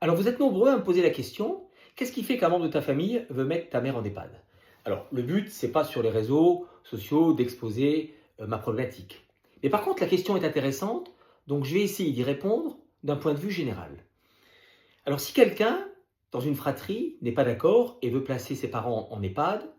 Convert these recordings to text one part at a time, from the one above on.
Alors, vous êtes nombreux à me poser la question, qu'est-ce qui fait qu'un membre de ta famille veut mettre ta mère en EHPAD? Alors, le but, c'est pas sur les réseaux sociaux d'exposer ma problématique. Mais par contre, la question est intéressante, donc je vais essayer d'y répondre d'un point de vue général. Alors, si quelqu'un, dans une fratrie, n'est pas d'accord et veut placer ses parents en EHPAD,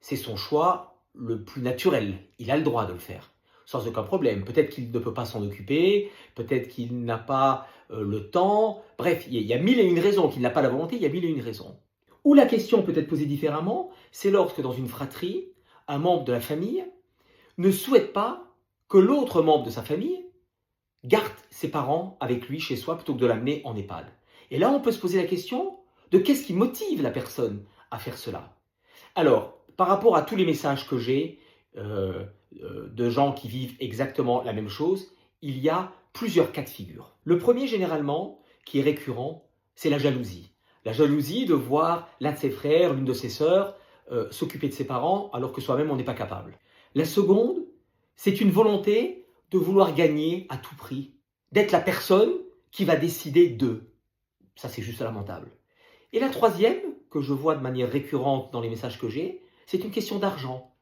c'est son choix le plus naturel. Il a le droit de le faire, sans aucun problème. Peut-être qu'il ne peut pas s'en occuper, peut-être qu'il n'a pas le temps. Bref, il y a mille et une raisons, qu'il n'a pas la volonté, il y a mille et une raisons. Ou la question peut être posée différemment, c'est lorsque dans une fratrie, un membre de la famille ne souhaite pas que l'autre membre de sa famille garde ses parents avec lui chez soi plutôt que de l'amener en EHPAD. Et là, on peut se poser la question de qu'est-ce qui motive la personne à faire cela. Alors, par rapport à tous les messages que j'ai de gens qui vivent exactement la même chose, il y a plusieurs cas de figure. Le premier, généralement, qui est récurrent, c'est la jalousie. La jalousie de voir l'un de ses frères, l'une de ses sœurs, s'occuper de ses parents alors que soi-même on n'est pas capable. La seconde, c'est une volonté de vouloir gagner à tout prix, d'être la personne qui va décider d'eux. Ça, c'est juste lamentable. Et la troisième, que je vois de manière récurrente dans les messages que j'ai, c'est une question d'argent.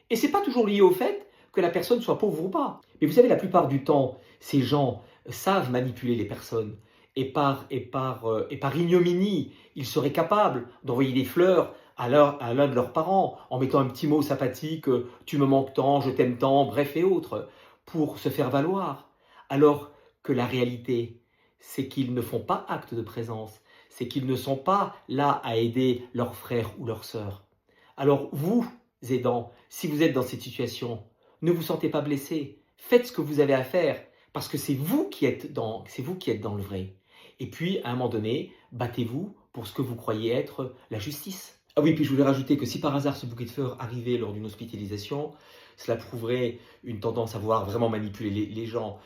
Et c'est pas toujours lié au fait que la personne soit pauvre ou pas. Mais vous savez, la plupart du temps, ces gens savent manipuler les personnes. Et par ignominie, ils seraient capables d'envoyer des fleurs à l'un de leurs parents en mettant un petit mot sympathique, tu me manques tant, je t'aime tant, bref et autres, pour se faire valoir. Alors que la réalité, c'est qu'ils ne font pas acte de présence, c'est qu'ils ne sont pas là à aider leurs frères ou leurs sœurs. Alors vous, aidants, si vous êtes dans cette situation, ne vous sentez pas blessé. Faites ce que vous avez à faire, parce que c'est vous qui êtes dans le vrai. Et puis, à un moment donné, battez-vous pour ce que vous croyez être la justice. Ah oui, puis je voulais rajouter que si par hasard ce bouquet de fleurs arrivait lors d'une hospitalisation, cela prouverait une tendance à vouloir vraiment manipuler les gens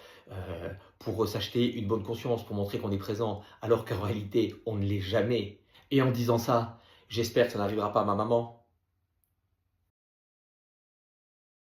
pour s'acheter une bonne conscience, pour montrer qu'on est présent, alors qu'en réalité, on ne l'est jamais. Et en disant ça, j'espère que ça n'arrivera pas à ma maman.